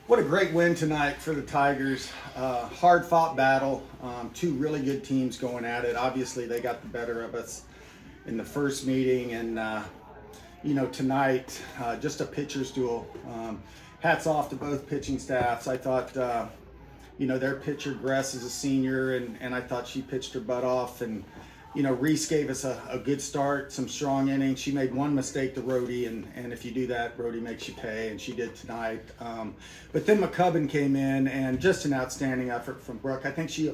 What a great win tonight for the Tigers. Hard fought battle. Two really good teams going at it. Obviously, they got the better of us in the first meeting, and tonight, just a pitcher's duel. Hats off to both pitching staffs. I thought, their pitcher, Gress, is a senior, and I thought she pitched her butt off. And, Reese gave us a good start, some strong innings. She made one mistake to Rhodey, and if you do that, Rhodey makes you pay, and she did tonight. But then McCubbin came in, and just an outstanding effort from Brooke. I think she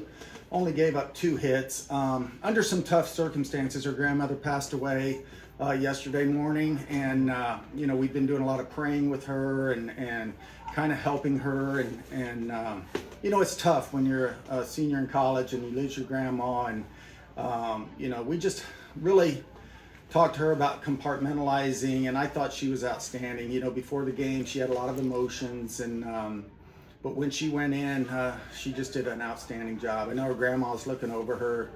only gave up 2 hits under some tough circumstances. Her grandmother passed away yesterday morning, and we've been doing a lot of praying with her and kind of helping her, and it's tough when you're a senior in college and you lose your grandma, and we just really talked to her about compartmentalizing, and I thought she was outstanding. Before the game she had a lot of emotions, and but when she went in, she just did an outstanding job. I know her grandma's looking over her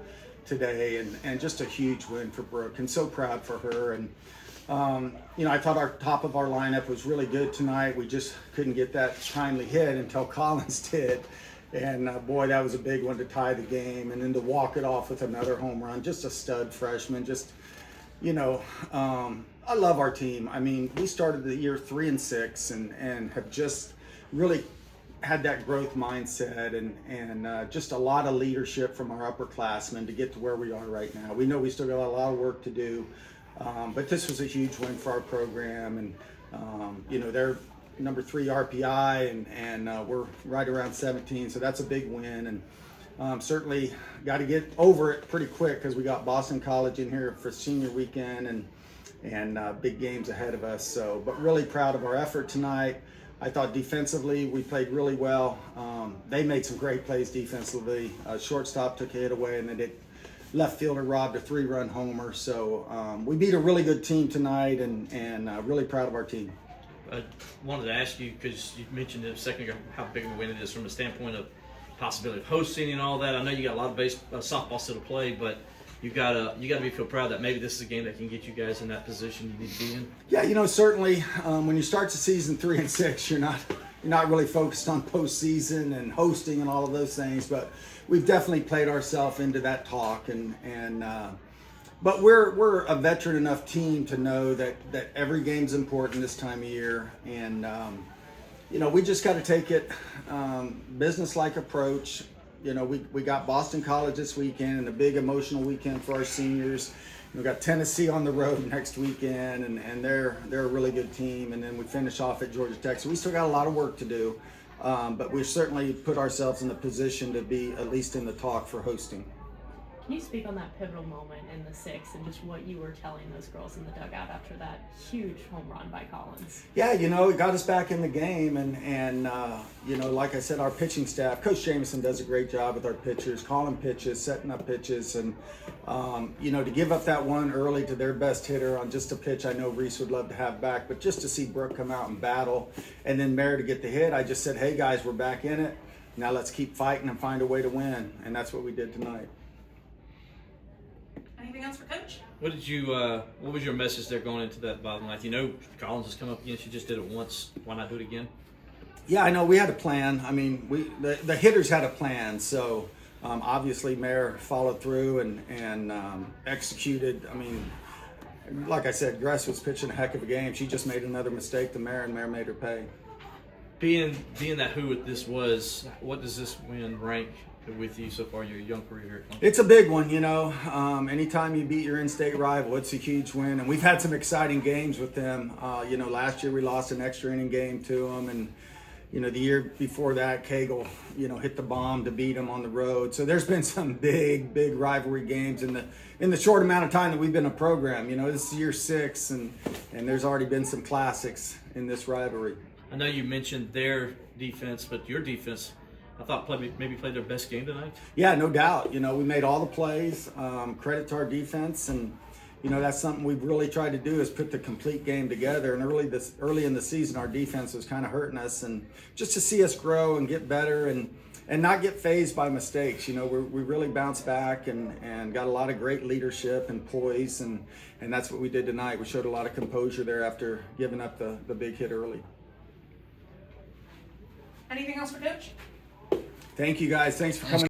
today, and just a huge win for Brooke, and so proud for her. And I thought our top of our lineup was really good tonight. We just couldn't get that timely hit until Collins did. And boy, that was a big one to tie the game, and then to walk it off with another home run. Just a stud freshman. I love our team. I mean, we started the year 3-6, and have just really had that growth mindset, and just a lot of leadership from our upperclassmen to get to where we are right now. We know we still got a lot of work to do, but this was a huge win for our program, and they're number 3 RPI, and we're right around 17, so that's a big win, and certainly got to get over it pretty quick because we got Boston College in here for senior weekend, and big games ahead of us. So, but really proud of our effort tonight. I thought defensively we played really well. They made some great plays defensively. Shortstop took a hit away, and then left fielder robbed a 3-run homer. So we beat a really good team tonight, and really proud of our team. I wanted to ask you, because you mentioned a second ago how big of a win it is from the standpoint of possibility of hosting and all that. I know you got a lot of softball still to play, but you gotta feel proud that maybe this is a game that can get you guys in that position you need to be in. Yeah, certainly when you start the season 3-6, you're not really focused on postseason and hosting and all of those things, but we've definitely played ourselves into that talk, but we're a veteran enough team to know that every game's important this time of year, and we just got to take it business-like approach. We got Boston College this weekend, and a big emotional weekend for our seniors. We got Tennessee on the road next weekend, and they're a really good team, and then we finish off at Georgia Tech. So we still got a lot of work to do, but we've certainly put ourselves in the position to be at least in the talk for hosting. Can you speak on that pivotal moment in the 6th and just what you were telling those girls in the dugout after that huge home run by Collins? Yeah, it got us back in the game, and like I said, our pitching staff, Coach Jameson does a great job with our pitchers, calling pitches, setting up pitches, and to give up that one early to their best hitter on just a pitch I know Reese would love to have back, but just to see Brooke come out and battle, and then Mare to get the hit, I just said, hey guys, we're back in it. Now let's keep fighting and find a way to win, and that's what we did tonight. Anything else for Coach? What was your message there going into that bottom line? Collins has come up against you, just did it once. Why not do it again? Yeah, I know we had a plan. I mean, the hitters had a plan. So obviously, Mare followed through and executed. I mean, like I said, Gress was pitching a heck of a game. She just made another mistake to Mare, and Mare made her pay. Being that who this was, what does this win rank with you so far in your young career here at Clemson? It's a big one, anytime you beat your in-state rival, it's a huge win, and we've had some exciting games with them. Last year we lost an extra inning game to them, and the year before that, Cagle, hit the bomb to beat them on the road. So there's been some big rivalry games in the short amount of time that we've been a program. This is year 6, and there's already been some classics in this rivalry. I know you mentioned their defense, but your defense, I thought maybe played their best game tonight. Yeah, no doubt. We made all the plays. Credit to our defense, and that's something we've really tried to do is put the complete game together. And early in the season, our defense was kind of hurting us, and just to see us grow and get better and not get fazed by mistakes. We really bounced back and got a lot of great leadership and poise, and that's what we did tonight. We showed a lot of composure there after giving up the big hit early. Anything else for Coach? Thank you guys. Thanks for coming.